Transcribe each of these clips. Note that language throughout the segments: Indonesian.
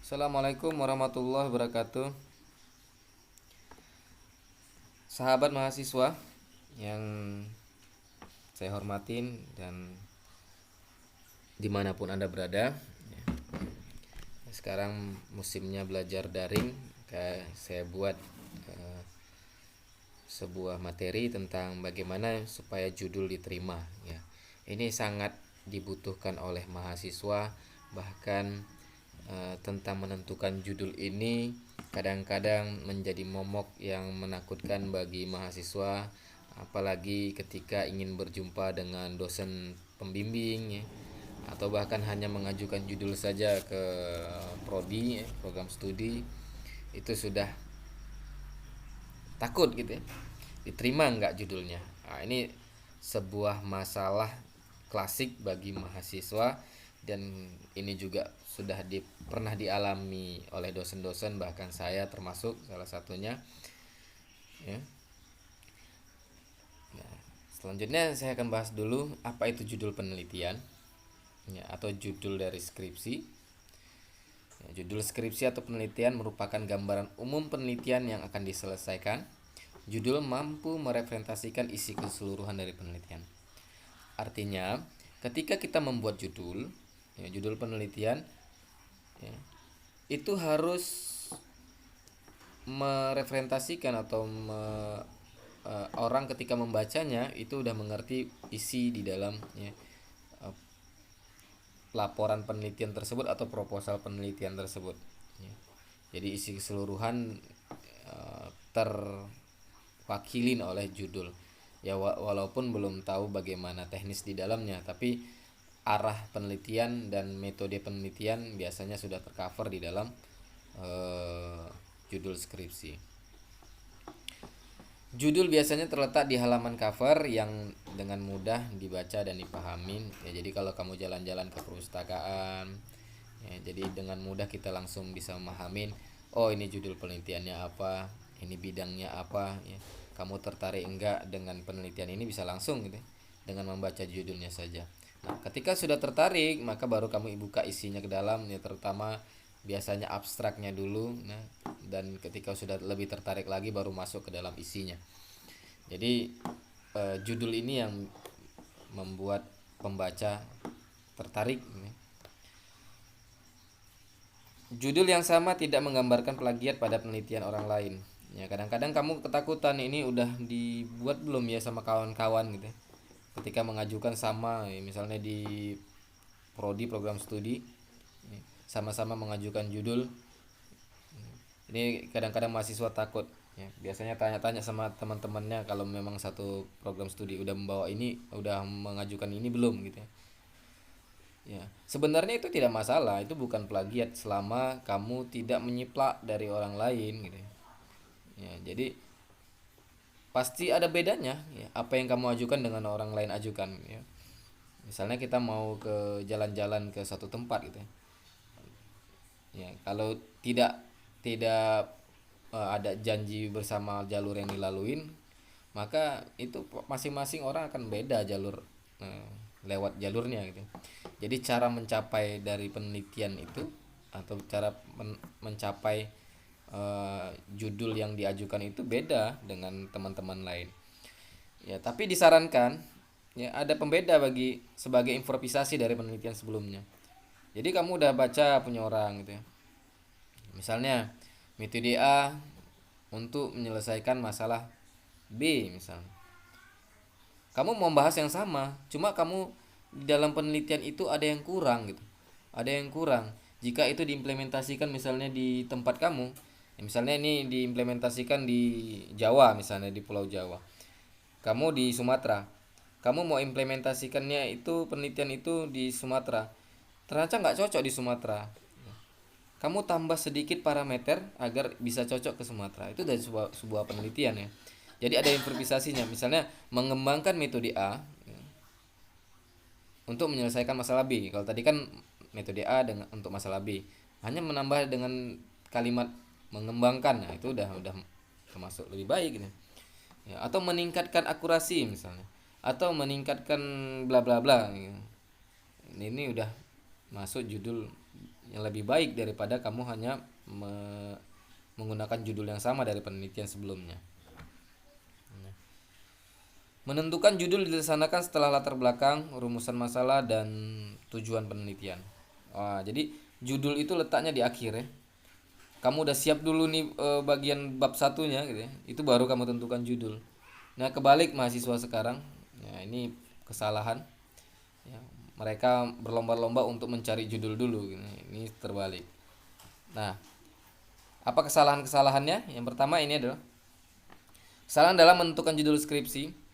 Assalamualaikum warahmatullahi wabarakatuh. Sahabat mahasiswa yang saya hormatin dan dimanapun Anda berada. Sekarang musimnya belajar daring. Saya buat eh, sebuah materi tentang bagaimana supaya judul diterima. Ya, ini sangat dibutuhkan oleh mahasiswa. Bahkan tentang menentukan judul ini kadang-kadang menjadi momok yang menakutkan bagi mahasiswa, apalagi ketika ingin berjumpa dengan dosen pembimbing ya, atau bahkan hanya mengajukan judul saja ke prodi ya, program studi, itu sudah takut gitu ya, diterima nggak judulnya. Nah, ini sebuah masalah klasik bagi mahasiswa, dan ini juga sudah pernah dialami oleh dosen-dosen, bahkan saya termasuk salah satunya ya. Nah, selanjutnya saya akan bahas dulu apa itu judul penelitian ya, atau judul dari skripsi ya. Judul skripsi atau penelitian merupakan gambaran umum penelitian yang akan diselesaikan. Judul mampu merepresentasikan isi keseluruhan dari penelitian. Artinya, ketika kita membuat judul, ya, judul penelitian, ya, itu harus merepresentasikan atau orang ketika membacanya itu udah mengerti isi di dalam ya, eh, laporan penelitian tersebut atau proposal penelitian tersebut. Ya. Jadi isi keseluruhan terwakilin oleh judul. Ya walaupun belum tahu bagaimana teknis di dalamnya, tapi arah penelitian dan metode penelitian biasanya sudah tercover di dalam judul skripsi. Judul biasanya terletak di halaman cover yang dengan mudah dibaca dan dipahami. Ya, jadi kalau kamu jalan-jalan ke perpustakaan, ya, jadi dengan mudah kita langsung bisa memahamin, oh ini judul penelitiannya apa, ini bidangnya apa. Ya. Kamu tertarik enggak dengan penelitian ini bisa langsung gitu, dengan membaca judulnya saja. Nah, ketika sudah tertarik, maka baru kamu buka isinya ke dalam, ya terutama biasanya abstraknya dulu. Nah, dan ketika sudah lebih tertarik lagi baru masuk ke dalam isinya. Jadi judul ini yang membuat pembaca tertarik. Judul yang sama tidak menggambarkan plagiat pada penelitian orang lain. Ya, kadang-kadang kamu ketakutan ini udah dibuat belum ya sama kawan-kawan gitu ya. Ketika mengajukan sama, ya, misalnya di prodi program studi, ya, sama-sama mengajukan judul. Ini kadang-kadang mahasiswa takut ya, biasanya tanya-tanya sama teman-temannya kalau memang satu program studi udah membawa ini, udah mengajukan ini belum gitu ya. Ya, sebenarnya itu tidak masalah, itu bukan plagiat selama kamu tidak menyiplak dari orang lain gitu ya. Ya, jadi pasti ada bedanya ya, apa yang kamu ajukan dengan orang lain ajukan ya. Misalnya kita mau ke jalan-jalan ke satu tempat gitu ya. Ya, kalau tidak ada janji bersama jalur yang dilaluin, maka itu masing-masing orang akan beda jalur, eh, lewat jalurnya gitu. Jadi cara mencapai dari penelitian itu atau cara mencapai judul yang diajukan itu beda dengan teman-teman lain. Ya, tapi disarankan ya ada pembeda bagi sebagai improvisasi dari penelitian sebelumnya. Jadi kamu udah baca punya orang gitu ya. Misalnya metode A untuk menyelesaikan masalah B misalnya. Kamu mau bahas yang sama, cuma kamu di dalam penelitian itu ada yang kurang gitu. Ada yang kurang. Jika itu diimplementasikan misalnya di tempat kamu, ya misalnya ini diimplementasikan di Jawa misalnya di Pulau Jawa. Kamu di Sumatera. Kamu mau implementasikannya itu penelitian itu di Sumatera. Ternyata nggak cocok di Sumatera. Kamu tambah sedikit parameter agar bisa cocok ke Sumatera. Itu dari sebuah penelitian ya. Jadi ada improvisasinya. Misalnya mengembangkan metode A ya, untuk menyelesaikan masalah B. Kalau tadi kan metode A dengan untuk masalah B. Hanya menambah dengan kalimat mengembangkan. Nah, itu udah termasuk lebih baik gitu. Ya, atau meningkatkan akurasi misalnya. Atau meningkatkan bla bla bla gitu. Ini udah masuk judul yang lebih baik daripada kamu hanya menggunakan judul yang sama dari penelitian sebelumnya. Menentukan judul dilaksanakan setelah latar belakang, rumusan masalah, dan tujuan penelitian. Wah, jadi judul itu letaknya di akhir ya. Kamu udah siap dulu nih bagian bab satunya gitu ya. Itu baru kamu tentukan judul. Nah, kebalik mahasiswa sekarang. Ya, ini kesalahan. Ya, mereka berlomba-lomba untuk mencari judul dulu gitu. Ini terbalik. Nah, apa kesalahan-kesalahannya? Yang pertama ini adalah kesalahan dalam menentukan judul skripsi.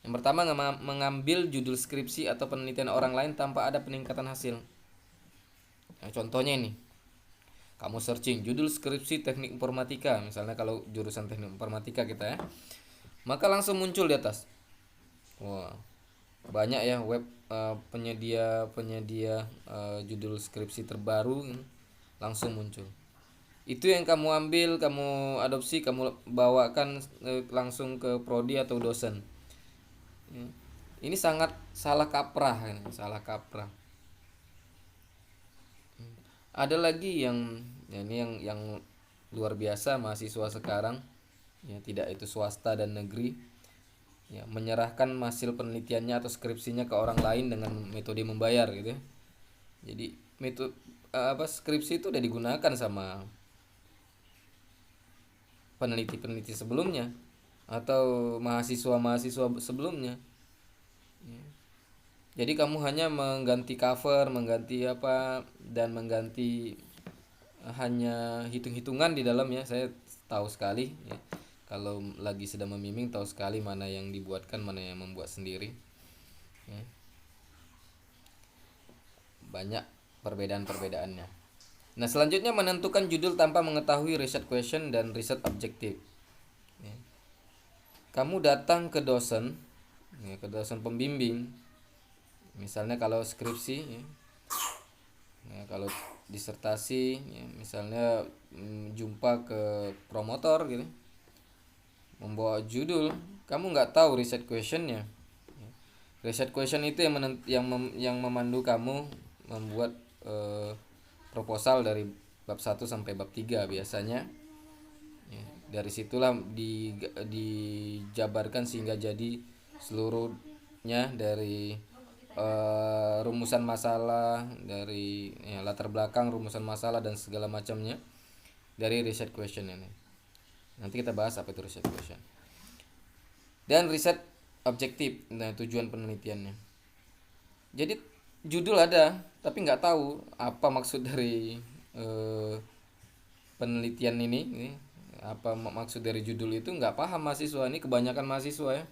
Yang pertama, mengambil judul skripsi atau penelitian orang lain tanpa ada peningkatan hasil. Nah, contohnya ini, kamu searching judul skripsi teknik informatika, misalnya kalau jurusan teknik informatika kita ya, maka langsung muncul di atas. Wah, banyak ya web penyedia judul skripsi terbaru langsung muncul. Itu yang kamu ambil, kamu adopsi, kamu bawakan langsung ke prodi atau dosen. Ini sangat salah kaprah, ini salah kaprah. Ada lagi yang ya ini yang luar biasa mahasiswa sekarang, ya tidak itu swasta dan negeri, ya menyerahkan hasil penelitiannya atau skripsinya ke orang lain dengan metode membayar gitu ya. Jadi metode skripsi itu udah digunakan sama peneliti-peneliti sebelumnya atau mahasiswa-mahasiswa sebelumnya. Jadi kamu hanya mengganti cover, mengganti apa, dan mengganti hanya hitung-hitungan di dalamnya. Saya tahu sekali ya. Kalau lagi sedang membimbing tahu sekali mana yang dibuatkan, mana yang membuat sendiri. Ya. Banyak perbedaan-perbedaannya. Nah, selanjutnya menentukan judul tanpa mengetahui riset question dan riset objektif. Ya. Kamu datang ke dosen, ya, ke dosen pembimbing. Misalnya kalau skripsi, ya, kalau disertasi, ya, misalnya jumpa ke promotor gitu, membawa judul, kamu nggak tahu riset questionnya. Riset question itu yang memandu kamu membuat proposal dari bab 1 sampai bab 3 biasanya. Ya, dari situlah dijabarkan sehingga jadi seluruhnya dari rumusan masalah, dari ya, latar belakang rumusan masalah dan segala macamnya dari riset question ini. Nanti kita bahas apa itu riset question. Dan riset objektif, nah tujuan penelitiannya. Jadi judul ada, tapi nggak tahu apa maksud dari penelitian ini, apa maksud dari judul itu nggak paham mahasiswa. Ini kebanyakan mahasiswa ya.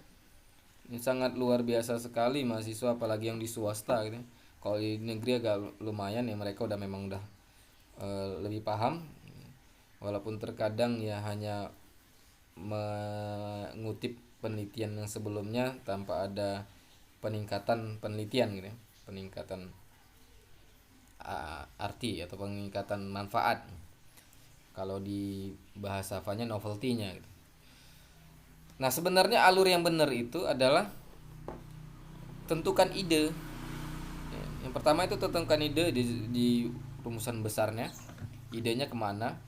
Ini sangat luar biasa sekali mahasiswa, apalagi yang di swasta gitu. Kalau di negeri agak lumayan ya, mereka udah memang udah lebih paham. Walaupun terkadang ya hanya mengutip penelitian yang sebelumnya tanpa ada peningkatan penelitian gitu ya. Peningkatan arti atau peningkatan manfaat. Kalau di bahasa Javanya novelty-nya gitu. Nah, sebenarnya alur yang benar itu adalah tentukan ide. Yang pertama itu tentukan ide di rumusan besarnya. Idenya kemana?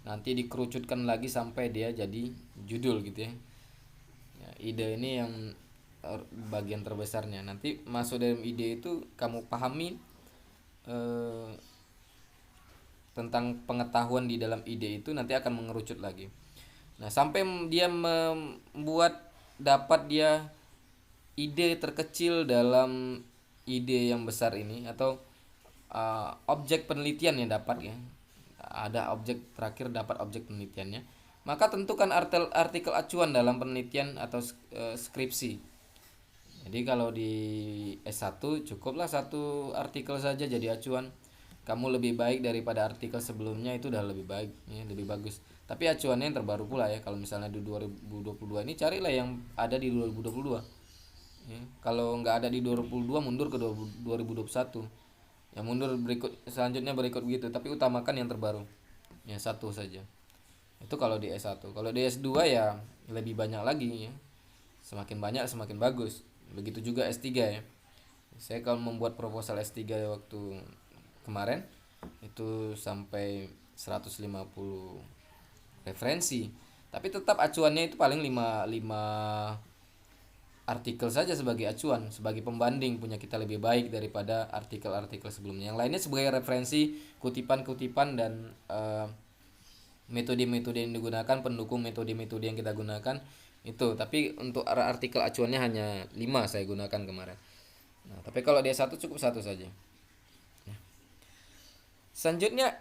Nanti dikerucutkan lagi sampai dia jadi judul gitu ya. Ide ini yang bagian terbesarnya. Nanti masuk dalam ide itu kamu pahami tentang pengetahuan di dalam ide itu nanti akan mengerucut lagi. Nah, sampai dia dapat dia ide terkecil dalam ide yang besar ini atau objek penelitian yang dapat ya. Ada objek terakhir, dapat objek penelitiannya. Maka tentukan artikel acuan dalam penelitian atau skripsi. Jadi kalau di S1 cukuplah satu artikel saja jadi acuan. Kamu lebih baik daripada artikel sebelumnya, itu udah lebih baik ya, lebih bagus. Tapi acuannya yang terbaru pula ya. Kalau misalnya di 2022 ini carilah yang ada di 2022 ya. Kalau nggak ada di 2022 mundur ke 2021 ya, mundur selanjutnya berikut begitu. Tapi utamakan yang terbaru ya, satu saja. Itu kalau di S1. Kalau di S2 ya lebih banyak lagi ya. Semakin banyak semakin bagus. Begitu juga S3 ya. Saya kalau membuat proposal S3 waktu kemarin itu sampai 150 referensi. Tapi tetap acuannya itu paling 5 artikel saja sebagai acuan, sebagai pembanding punya kita lebih baik daripada artikel-artikel sebelumnya. Yang lainnya sebagai referensi, kutipan-kutipan dan metode-metode yang digunakan, pendukung metode-metode yang kita gunakan itu. Tapi untuk artikel acuannya hanya 5 saya gunakan kemarin. Nah, tapi kalau dia satu cukup satu saja. Selanjutnya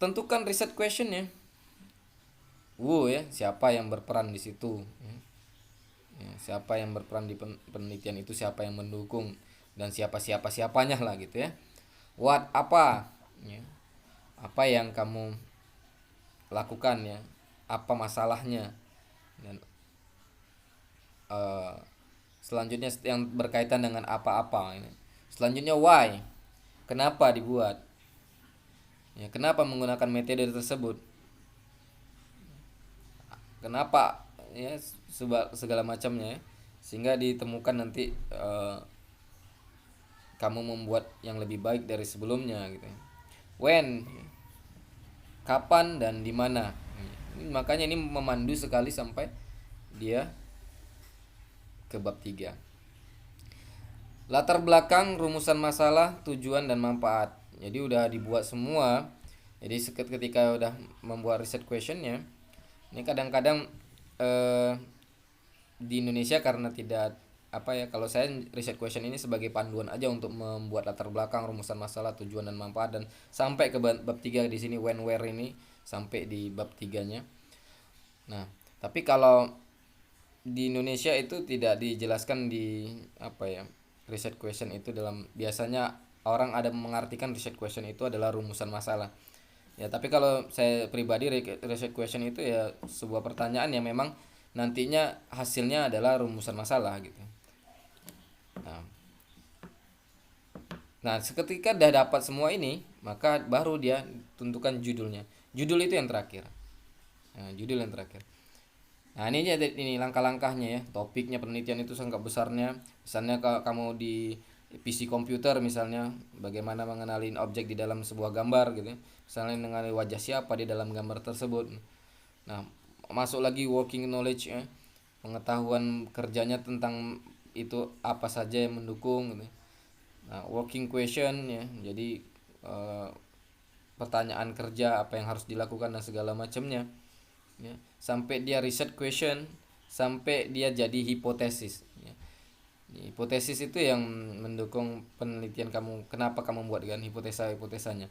tentukan research questionnya. Ya, siapa yang berperan di situ? Ya, siapa yang berperan di penelitian itu, siapa yang mendukung dan siapanya lah gitu ya. What apa? Ya, apa yang kamu lakukan ya? Apa masalahnya? Dan selanjutnya yang berkaitan dengan apa-apa ini. Selanjutnya why? Kenapa dibuat? Ya, kenapa menggunakan metode tersebut? Kenapa ya segala macamnya ya. Sehingga ditemukan nanti kamu membuat yang lebih baik dari sebelumnya gitu. When, kapan dan di mana. Makanya ini memandu sekali sampai dia ke bab 3. Latar belakang, rumusan masalah, tujuan dan manfaat. Jadi udah dibuat semua. Jadi ketika udah membuat research questionnya, ini kadang-kadang di Indonesia karena tidak kalau saya research question ini sebagai panduan aja untuk membuat latar belakang, rumusan masalah, tujuan dan manfaat, dan sampai ke bab 3 di sini when where ini sampai di bab 3-nya. Nah, tapi kalau di Indonesia itu tidak dijelaskan di research question itu biasanya orang ada mengartikan research question itu adalah rumusan masalah. Ya, tapi kalau saya pribadi research question itu ya sebuah pertanyaan yang memang nantinya hasilnya adalah rumusan masalah gitu. Nah, seketika udah dapat semua ini, maka baru dia tentukan judulnya. Judul itu yang terakhir. Nah, judul yang terakhir. Nah, ini langkah-langkahnya ya. Topiknya penelitian itu sangat besarnya. Misalnya kalau kamu di PC komputer misalnya, bagaimana mengenalin objek di dalam sebuah gambar gitu. Misalnya mengenali wajah siapa di dalam gambar tersebut. Nah, masuk lagi working knowledge ya. Pengetahuan kerjanya tentang itu apa saja yang mendukung gitu. Nah, working question ya. Jadi pertanyaan kerja apa yang harus dilakukan dan segala macamnya. Ya, sampai dia research question, sampai dia jadi hipotesis ya. Hipotesis itu yang mendukung penelitian kamu, kenapa kamu membuat kan hipotesanya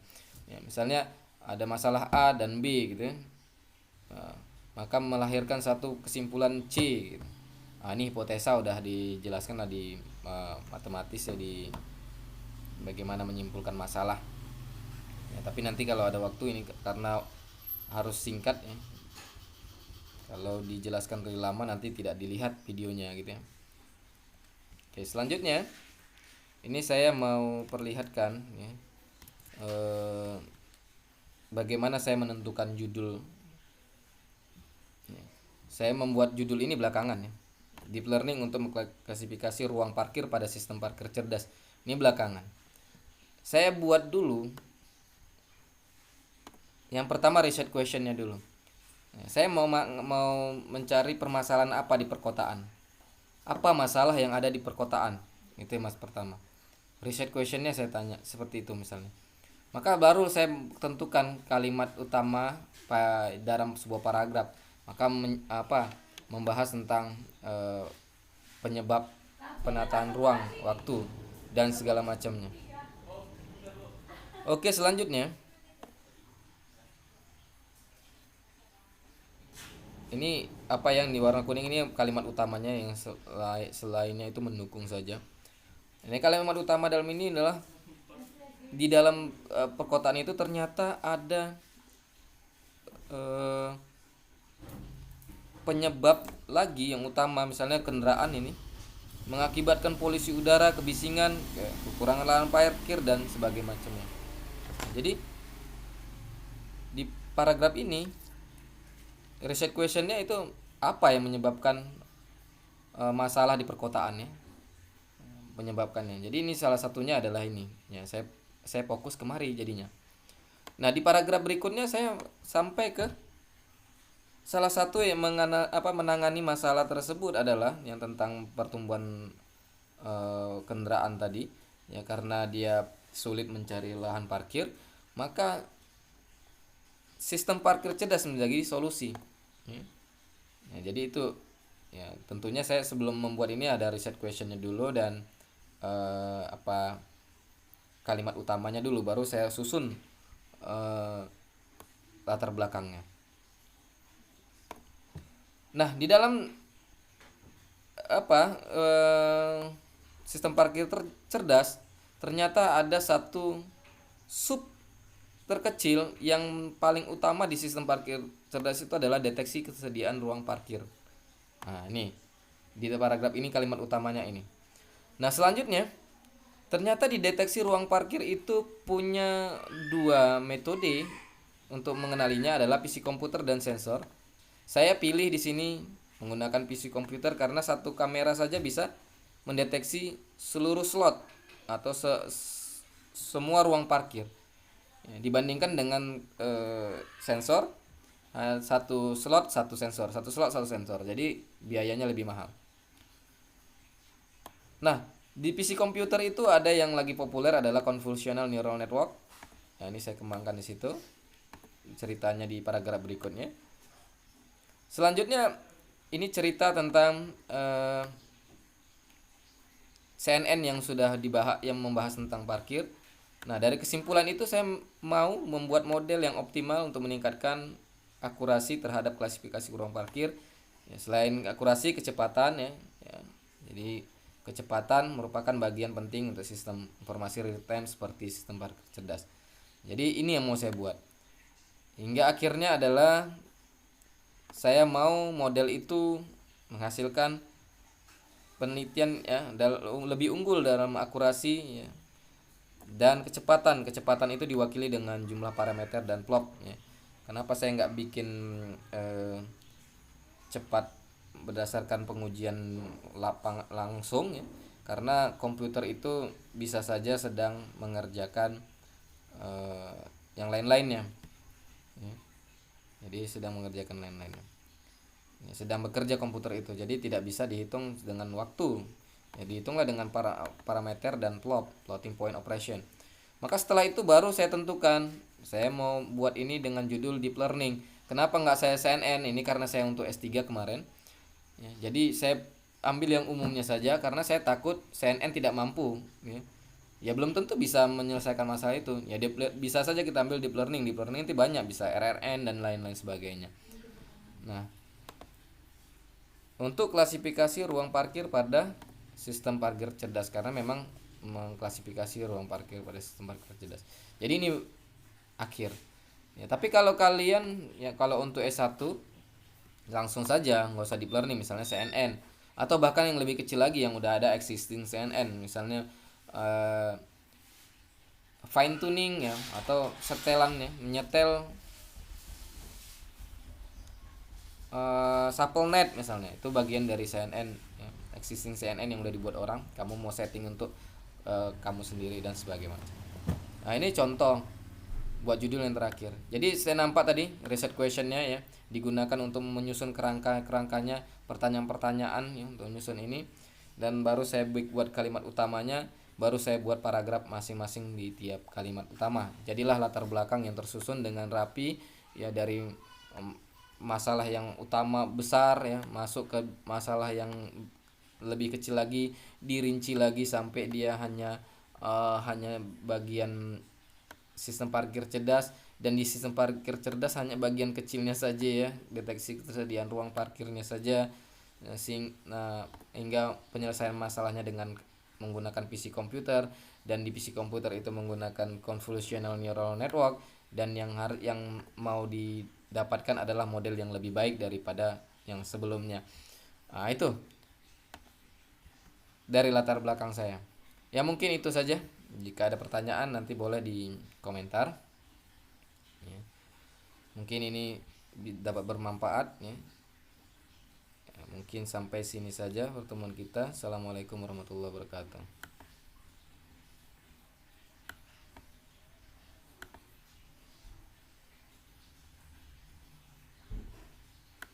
ya. Misalnya ada masalah A dan B gitu ya. Maka melahirkan satu kesimpulan C gitu. Ini hipotesa udah dijelaskan lah di matematis ya, di bagaimana menyimpulkan masalah ya. Tapi nanti kalau ada waktu ini karena harus singkat ya, kalau dijelaskan terlalu lama nanti tidak dilihat videonya gitu ya. Oke, selanjutnya ini saya mau perlihatkan ya, bagaimana saya menentukan judul ya. Saya membuat judul ini belakangan ya. Deep learning untuk mengklasifikasi ruang parkir pada sistem parkir cerdas. Ini belakangan. Saya buat dulu yang pertama research questionnya dulu. Saya mau mencari permasalahan apa di perkotaan. Apa masalah yang ada di perkotaan? Itu mas pertama. Research questionnya saya tanya seperti itu misalnya. Maka baru saya tentukan kalimat utama dalam sebuah paragraf. Maka membahas tentang penyebab penataan ruang, waktu dan segala macamnya. Oke, selanjutnya ini apa yang di warna kuning ini kalimat utamanya, yang selainnya itu mendukung saja. Ini kalimat utama dalam ini adalah di dalam perkotaan itu ternyata ada penyebab lagi yang utama, misalnya kendaraan ini mengakibatkan polusi udara, kebisingan, kekurangan lahan parkir dan sebagainya macamnya. Jadi di paragraf ini research questionnya itu apa yang menyebabkan masalah di perkotaan ya, menyebabkannya. Jadi ini salah satunya adalah ini ya, saya saya fokus kemari jadinya. Nah, di paragraf berikutnya saya sampai ke salah satu yang menangani masalah tersebut adalah yang tentang pertumbuhan kendaraan tadi, ya, karena dia sulit mencari lahan parkir, maka sistem parkir cerdas menjadi solusi. Ya. Ya, jadi itu, ya, tentunya saya sebelum membuat ini ada riset questionnya dulu dan apa kalimat utamanya dulu, baru saya susun eh, latar belakangnya. Nah, di dalam apa sistem parkir cerdas ternyata ada satu sub terkecil yang paling utama di sistem parkir cerdas itu adalah deteksi kesediaan ruang parkir. Nah, ini di paragraf ini kalimat utamanya ini. Nah, selanjutnya ternyata di deteksi ruang parkir itu punya dua metode untuk mengenalinya adalah PC komputer dan sensor. Saya pilih di sini menggunakan PC komputer karena satu kamera saja bisa mendeteksi seluruh slot atau semua ruang parkir. Ya, dibandingkan dengan sensor, satu slot satu sensor, satu slot satu sensor. Jadi biayanya lebih mahal. Nah, di PC komputer itu ada yang lagi populer adalah convolutional neural network. Nah, ini saya kembangkan di situ. Ceritanya di paragraf berikutnya. Selanjutnya ini cerita tentang CNN yang sudah dibahas, yang membahas tentang parkir. Nah, dari kesimpulan itu saya mau membuat model yang optimal untuk meningkatkan akurasi terhadap klasifikasi ruang parkir. Ya, selain akurasi, kecepatan, ya. Jadi kecepatan merupakan bagian penting untuk sistem informasi real time seperti sistem parkir cerdas. Jadi ini yang mau saya buat. Hingga akhirnya adalah saya mau model itu menghasilkan penelitian, ya, lebih unggul dalam akurasi, ya, dan kecepatan itu diwakili dengan jumlah parameter dan plot, ya. Kenapa saya nggak bikin cepat berdasarkan pengujian lapang langsung, ya, karena komputer itu bisa saja sedang mengerjakan yang lain-lainnya, ya. Jadi sedang mengerjakan lain-lainnya, ya, sedang bekerja komputer itu, jadi tidak bisa dihitung dengan waktu, ya, dihitunglah dengan parameter dan plotting point operation. Maka setelah itu baru saya tentukan saya mau buat ini dengan judul deep learning. Kenapa nggak saya CNN? Ini karena saya untuk S3 kemarin, ya, jadi saya ambil yang umumnya saja karena saya takut CNN tidak mampu, ya. Ya belum tentu bisa menyelesaikan masalah itu. Ya bisa saja kita ambil deep learning. Deep learning itu banyak, bisa RRN dan lain-lain sebagainya. Nah, untuk klasifikasi ruang parkir pada sistem parkir cerdas, karena memang mengklasifikasi ruang parkir pada sistem parkir cerdas. Jadi ini akhir. Ya, tapi kalau kalian, ya, kalau untuk S1 langsung saja, nggak usah deep learning, misalnya CNN, atau bahkan yang lebih kecil lagi yang udah ada existing CNN, misalnya fine tuning, ya, atau setelan, ya, menyetel SuppleNet misalnya, itu bagian dari CNN, ya, existing CNN yang udah dibuat orang, kamu mau setting untuk kamu sendiri dan sebagainya. Nah, ini contoh buat judul yang terakhir. Jadi saya nampak tadi reset questionnya, ya, digunakan untuk menyusun kerangkanya pertanyaan-pertanyaan, ya, untuk menyusun ini, dan baru saya buat kalimat utamanya, baru saya buat paragraf masing-masing di tiap kalimat utama. Jadilah latar belakang yang tersusun dengan rapi, ya, dari masalah yang utama besar, ya, masuk ke masalah yang lebih kecil lagi, dirinci lagi sampai dia hanya bagian sistem parkir cerdas, dan di sistem parkir cerdas hanya bagian kecilnya saja, ya, deteksi ketersediaan ruang parkirnya saja, hingga penyelesaian masalahnya dengan menggunakan PC komputer, dan di PC komputer itu menggunakan convolutional neural network, dan yang mau didapatkan adalah model yang lebih baik daripada yang sebelumnya. Nah, itu dari latar belakang saya. Ya, mungkin itu saja. Jika ada pertanyaan nanti boleh di komentar. Ya. Mungkin ini dapat bermanfaat, ya. Ya, mungkin sampai sini saja pertemuan kita. Assalamualaikum warahmatullahi wabarakatuh.